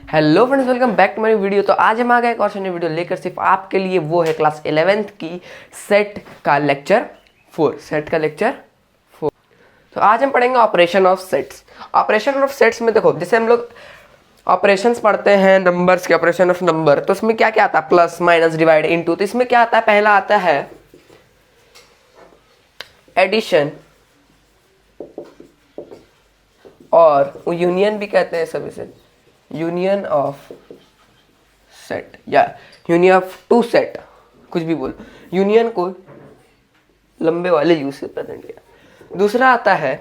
Hello friends, welcome back to my video. तो आज हम आ गए एक और नई वीडियो लेकर सिर्फ आपके लिए। वो है क्लास 11th की सेट का लेक्चर 4। तो आज हम पढ़ेंगे operation of sets. Operation of sets में देखो, जैसे हम लोग ऑपरेशंस पढ़ते हैं नंबर्स के, ऑपरेशन ऑफ नंबर, तो इसमें क्या क्या आता है? Plus, minus, divide, into. तो इसमें क्या आता है? पहला आता है एडिशन, और यूनियन भी कहते हैं सब इसे, यूनियन ऑफ सेट या यूनियन ऑफ टू सेट, कुछ भी बोलो। यूनियन को लंबे वाले यू से प्रेजेंट किया। दूसरा आता है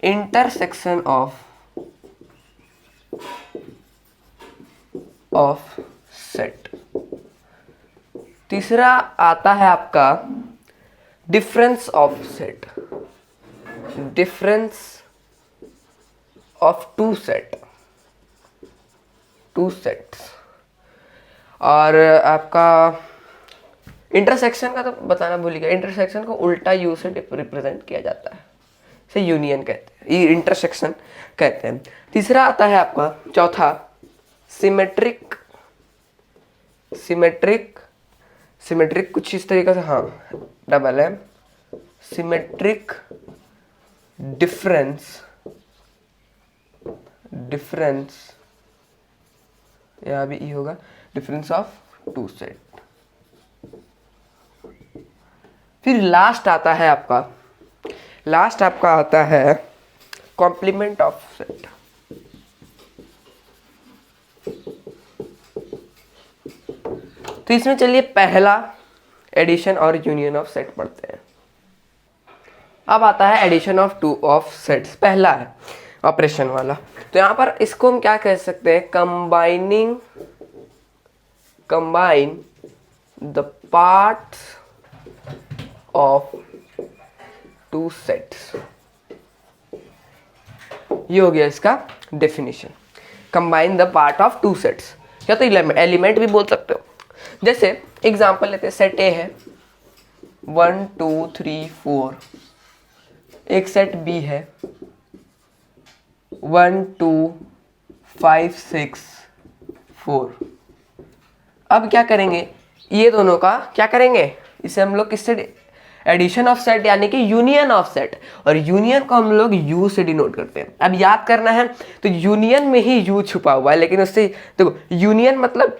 इंटरसेक्शन ऑफ सेट। तीसरा आता है आपका difference of set, difference of two sets. और आपका इंटरसेक्शन का तो बताना भूल गया। इंटरसेक्शन को उल्टा यू से रिप्रेजेंट किया जाता है, इसे यूनियन कहते हैं, ये इंटरसेक्शन कहते हैं। तीसरा आता है आपका चौथा सिमेट्रिक कुछ इस तरीके से, हाँ, डबल है, सिमेट्रिक डिफरेंस यहाँ भी ई होगा, डिफरेंस ऑफ टू सेट। फिर लास्ट आपका आता है कॉम्प्लीमेंट ऑफ सेट। तो इसमें चलिए पहला एडिशन और यूनियन ऑफ सेट पढ़ते हैं। अब आता है addition of two of sets, पहला है ऑपरेशन वाला। तो यहाँ पर इसको हम क्या कह सकते हैं? Combine the parts of two sets. ये हो गया इसका definition, combine the part of two sets, या तो एलिमेंट भी बोल सकते हो। जैसे एग्जांपल लेते हैं, सेट ए है 1 2 3 4, एक सेट बी है 1 2 5 6 4। अब क्या करेंगे? ये दोनों का क्या करेंगे? इसे हम लोग किससे? एडिशन ऑफ सेट यानी कि यूनियन ऑफ सेट, और यूनियन को हम लोग यू से डिनोट करते हैं। अब याद करना है तो यूनियन में ही यू छुपा हुआ है, लेकिन उससे देखो, यूनियन मतलब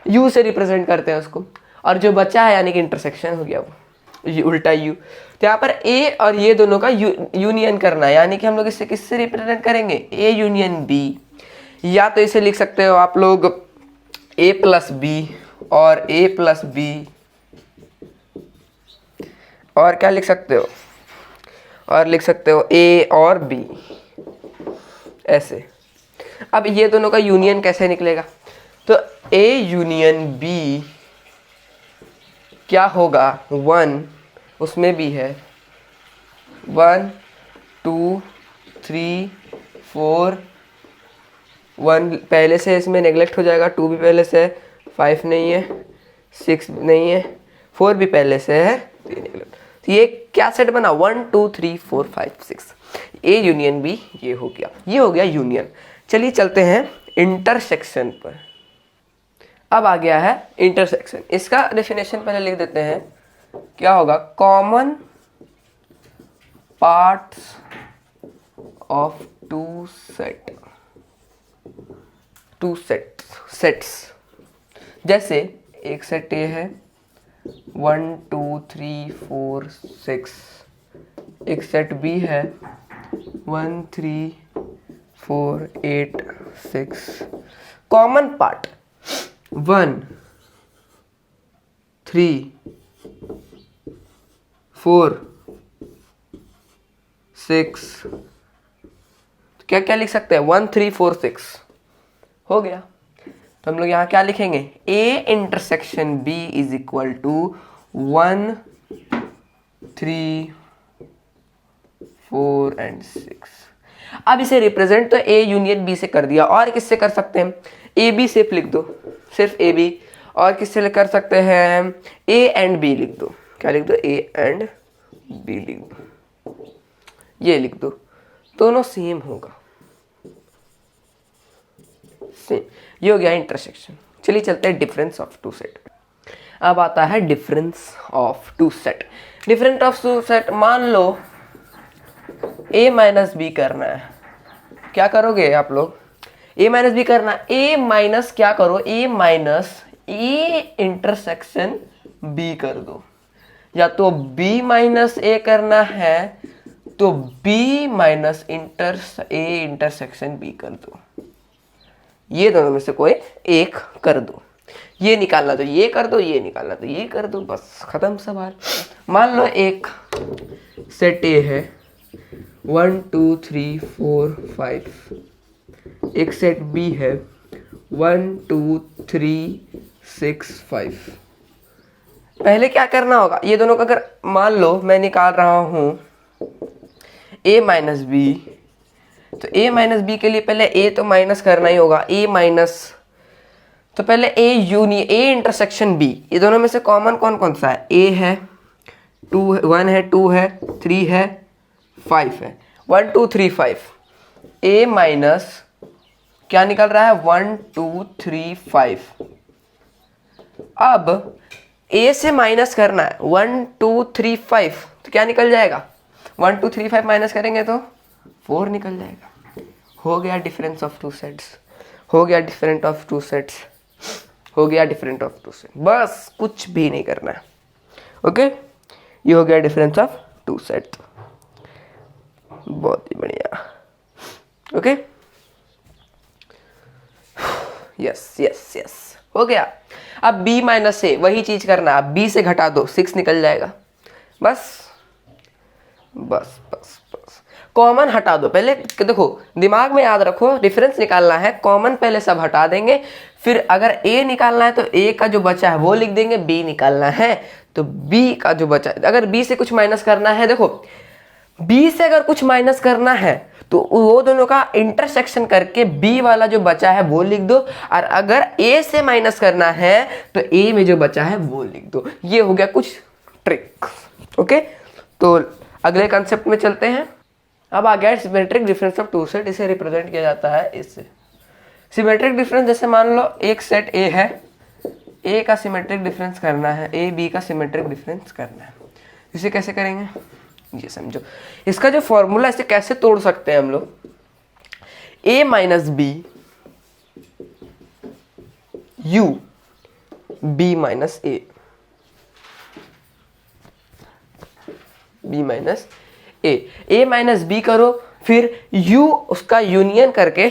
यू से रिप्रेजेंट करते हैं उसको, और जो बचा है यानी कि इंटरसेक्शन हो गया वो उल्टा यू। तो यहाँ पर ए और ये दोनों का यूनियन करना है, यानी कि हम लोग इसे किससे रिप्रेजेंट करेंगे? ए यूनियन बी, या तो इसे लिख सकते हो आप लोग ए प्लस बी और ए प्लस बी, और क्या लिख सकते हो? और लिख सकते हो ए और बी, ऐसे। अब ये दोनों का यूनियन कैसे निकलेगा? तो ए यूनियन बी क्या होगा? 1, उसमें भी है 1 2 3 4, 1 पहले से इसमें नेगलेक्ट हो जाएगा, 2 भी पहले से है, 5 नहीं है, 6 नहीं है, 4 भी पहले से है, तो ये क्या सेट बना? 1 2 3 4 5 6, ए यूनियन बी। ये हो गया यूनियन। चलिए चलते हैं इंटरसेक्शन पर। अब आ गया है इंटरसेक्शन। इसका डेफिनेशन पहले लिख देते हैं, क्या होगा? Common parts of two sets. जैसे एक सेट ए है 1 2 3 4 6, एक सेट बी है 1 3 4 8 6। कॉमन पार्ट 1 3 4 6, क्या क्या लिख सकते हैं? 1 3 4 6 हो गया। तो हम लोग यहाँ क्या लिखेंगे? A intersection B is equal to 1 3 4 and 6। अब इसे रिप्रेजेंट तो ए यूनियन बी से कर दिया, और किससे कर सकते हैं? ए बी सिर्फ लिख दो, सिर्फ ए बी। और किससे कर सकते हैं? ए एंड बी लिख दो। क्या लिख दो? ए एंड बी लिख दो, ये लिख दो, दोनों सेम होगा, सेम। ये हो गया इंटरसेक्शन। चलिए चलते हैं डिफरेंस ऑफ टू सेट। अब आता है difference of two set. Difference of two set, मान लो a माइनस बी करना है। क्या करोगे आप लोग? a माइनस बी करना, a माइनस क्या करो, a minus A intersection b कर दो, या तो b माइनस a करना है तो b minus A intersection b कर दो। ये दोनों में से कोई एक कर दो। ये निकालना तो ये कर दो, ये निकालना तो ये कर दो, बस खत्म सवाल। मान लो एक सेट ए है 1 2 3 4 5, एक सेट बी है 1 2 3 6 5। पहले क्या करना होगा, ये दोनों का अगर मान लो मैं निकाल रहा हूं a माइनस बी, तो a माइनस बी के लिए पहले a तो माइनस करना ही होगा, a माइनस, तो पहले a union a intersection b। ये दोनों में से कॉमन कौन कौन सा है? a है, 1 है, 2 है, 3 है, 5 है। 1 2 3 5, a माइनस क्या निकल रहा है? 1 2 3 5। अब a से माइनस करना है 1 2 3 5, तो क्या निकल जाएगा? 1 2 3 5 माइनस करेंगे तो 4 निकल जाएगा। हो गया डिफरेंस ऑफ टू सेट्स, हो गया डिफरेंट ऑफ टू सेट्स, हो गया डिफरेंट ऑफ टू सेट्स। बस कुछ भी नहीं करना है। ओके, ये हो गया डिफरेंस ऑफ टू सेट। बहुत ही बढ़िया। ओके, यस यस यस, हो गया। अब b माइनस से वही चीज करना, अब b से घटा दो, 6 निकल जाएगा। बस बस बस बस, कॉमन हटा दो पहले। देखो दिमाग में याद रखो, डिफरेंस निकालना है, कॉमन पहले सब हटा देंगे, फिर अगर a निकालना है तो a का जो बचा है वो लिख देंगे, b निकालना है तो b का जो बचा है, अगर b से कुछ माइनस करना है, देखो b से अगर कुछ माइनस करना है तो वो दोनों का इंटरसेक्शन करके b वाला जो बचा है वो लिख दो, और अगर a से माइनस करना है तो a में जो बचा है वो लिख दो। ये हो गया कुछ ट्रिक। ओके, तो अगले कंसेप्ट में चलते हैं। अब आ गया symmetric difference of two set. इसे रिप्रेजेंट किया जाता है इससे। सिमेट्रिक डिफरेंस, जैसे मान लो एक सेट a है, a का सिमेट्रिक डिफरेंस करना है, a b का सिमेट्रिक डिफरेंस करना है। इसे कैसे करेंगे ये समझो। इसका जो फॉर्मूला, इसे कैसे तोड़ सकते हैं हम लोग? a minus B u b minus a, b minus a minus B करो, फिर u उसका यूनियन करके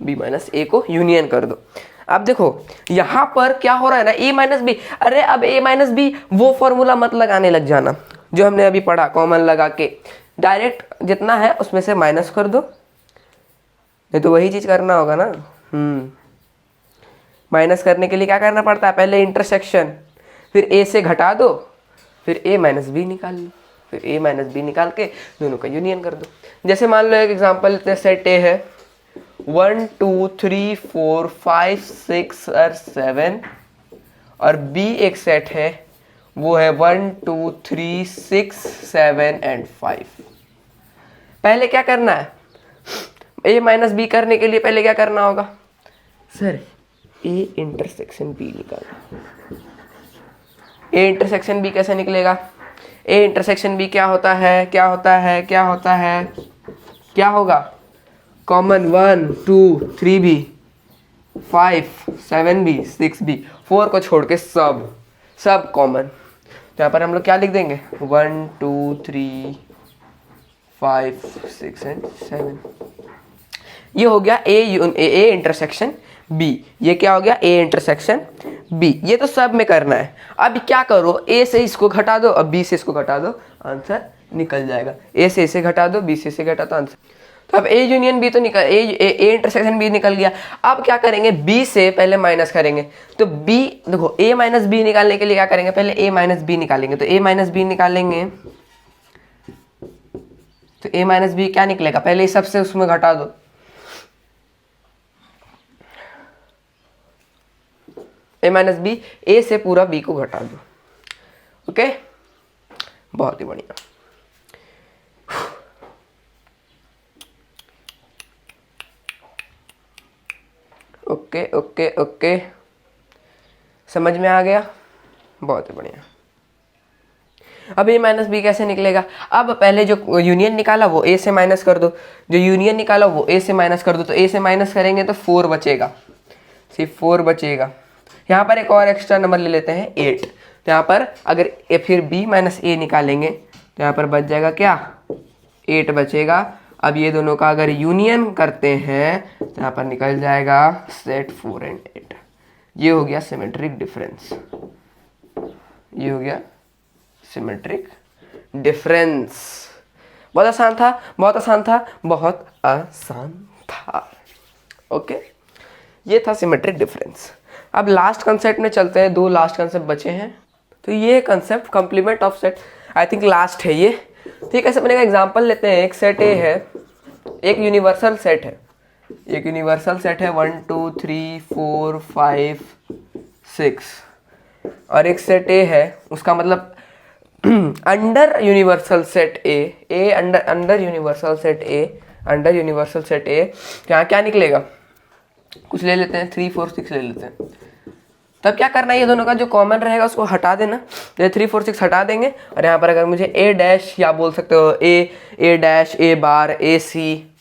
b माइनस a को यूनियन कर दो। अब देखो यहां पर क्या हो रहा है ना, a माइनस बी। अरे अब a माइनस बी वो फॉर्मूला मत लगाने लग जाना जो हमने अभी पढ़ा, कॉमन लगा के डायरेक्ट जितना है उसमें से माइनस कर दो, नहीं तो वही चीज करना होगा ना। माइनस करने के लिए क्या करना पड़ता है? पहले इंटरसेक्शन, फिर a से घटा दो, फिर a माइनस बी निकाल लो, फिर a माइनस बी निकाल के दोनों का यूनियन कर दो। जैसे मान लो एक एग्जांपल, सेट a है 1 2 3 4 5 6 और 7, और b एक सेट है वो है 1 2 3 6 7 एंड 5। पहले क्या करना है? a माइनस बी करने के लिए पहले क्या करना होगा? सर a इंटरसेक्शन b निकालना। a इंटरसेक्शन b कैसे निकलेगा? a इंटरसेक्शन b क्या होता है, क्या होता है, क्या होता है, क्या होगा? कॉमन 1 2 3 b, 5 7 b 6 b, 4 को छोड़ के सब कॉमन। तो यहाँ पर हम लोग क्या लिख देंगे? 1 2 3 5 6 एंड 7। ये हो गया a इंटरसेक्शन b। ये क्या हो गया? a intersection b। ये तो सब में करना है। अब क्या करो, a से इसको घटा दो, अब b से इसको घटा दो, आंसर निकल जाएगा। a से इसे घटा दो, b से इसे घटा दो, आंसर। तो अब a यूनियन b तो निकल, a इंटरसेक्शन b निकल गया। अब क्या करेंगे? b से पहले माइनस करेंगे। तो b, देखो a माइनस बी निकालने के लिए क्या करेंगे? पहले a माइनस बी निकालेंगे। तो a माइनस बी निकालेंगे तो a माइनस बी क्या निकलेगा? पहले इस सबसे उसमें घटा दो, a माइनस बी, a से पूरा b को घटा दो। ओके, बहुत ही बढ़िया। ओके ओके ओके, समझ में आ गया, बहुत ही बढ़िया। अब ए माइनस बी कैसे निकलेगा? अब पहले जो यूनियन निकाला वो ए से माइनस कर दो, जो यूनियन निकाला वो ए से माइनस कर दो, तो ए से माइनस करेंगे तो 4 बचेगा, सिर्फ 4 बचेगा। यहाँ पर एक और एक्स्ट्रा नंबर ले लेते हैं 8, तो यहाँ पर अगर ए फिर बी माइनस ए निकालेंगे तो यहाँ पर बच जाएगा क्या, 8 बचेगा। अब ये दोनों का अगर यूनियन करते हैं तो यहाँ पर निकल जाएगा सेट 4 and 8। ये हो गया सिमेट्रिक डिफरेंस, ये हो गया सिमेट्रिक डिफरेंस। बहुत आसान था, बहुत आसान था, बहुत आसान था। ओके, ये था सिमेट्रिक डिफरेंस। अब लास्ट कंसेप्ट में चलते हैं, 2 लास्ट कंसेप्ट बचे हैं। तो ये concept complement of set, I think last है ये। ठीक है, समझने का एग्जांपल लेते हैं। एक सेट ए है, एक यूनिवर्सल सेट है, एक यूनिवर्सल सेट है 1 2 3 4 5 6, और एक सेट ए है, उसका मतलब under universal set A under universal set A, under universal set ए, यहाँ क्या निकलेगा, कुछ ले लेते हैं 3 4 6 ले लेते हैं। तब क्या करना है, ये दोनों का जो कॉमन रहेगा उसको हटा देना, ये 3 4 6 हटा देंगे, और यहाँ पर अगर मुझे ए डैश, या बोल सकते हो ए dash, A bar, A C,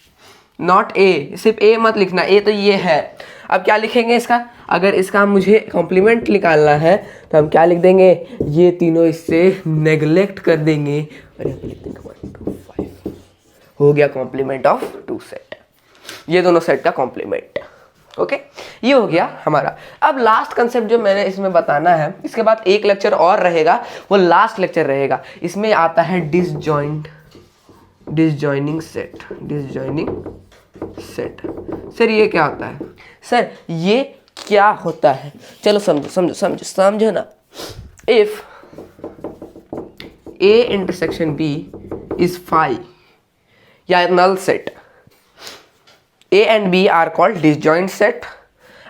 not a, सिर्फ ए मत लिखना, ए तो ये है। अब क्या लिखेंगे इसका, अगर इसका मुझे कॉम्प्लीमेंट निकालना है तो हम क्या लिख देंगे, ये तीनों इससे नेग्लेक्ट कर देंगे और यहाँ पे लिख देंगे 1 2 5, हो गया कॉम्प्लीमेंट ऑफ 2 सेट, ये दोनों सेट का कॉम्प्लीमेंट। ओके, ये हो गया हमारा। अब लास्ट कंसेप्ट जो मैंने इसमें बताना है, इसके बाद एक लेक्चर और रहेगा, वो लास्ट लेक्चर रहेगा। इसमें आता है डिसजॉइनिंग सेट, डिसजॉइनिंग सेट। सर ये क्या होता है, सर ये क्या होता है, चलो समझो समझो समझो समझो ना। If A intersection B is phi या null set, A and B are called disjoint set.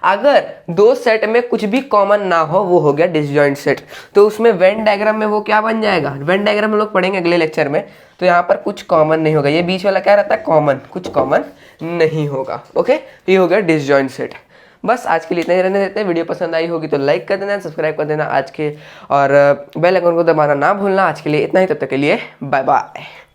अगर दो सेट में कुछ भी कॉमन ना हो, वो हो गया डिसजॉइंट सेट। तो उसमें वेन डायग्राम में वो क्या बन जाएगा, वेन डायग्राम हम लोग पढ़ेंगे अगले लेक्चर में। तो यहाँ पर कुछ कॉमन नहीं होगा, ये बीच वाला क्या रहता है, कॉमन, कुछ कॉमन नहीं होगा। ओके, तो ये हो गया डिसजॉइंट सेट। बस आज के लिए इतना ही रहने देते हैं। वीडियो पसंद आई होगी तो लाइक कर देना, सब्सक्राइब कर देना आज के, और बेल आइकन को दबाना ना भूलना। आज के लिए इतना ही, तब तक के लिए बाय बाय।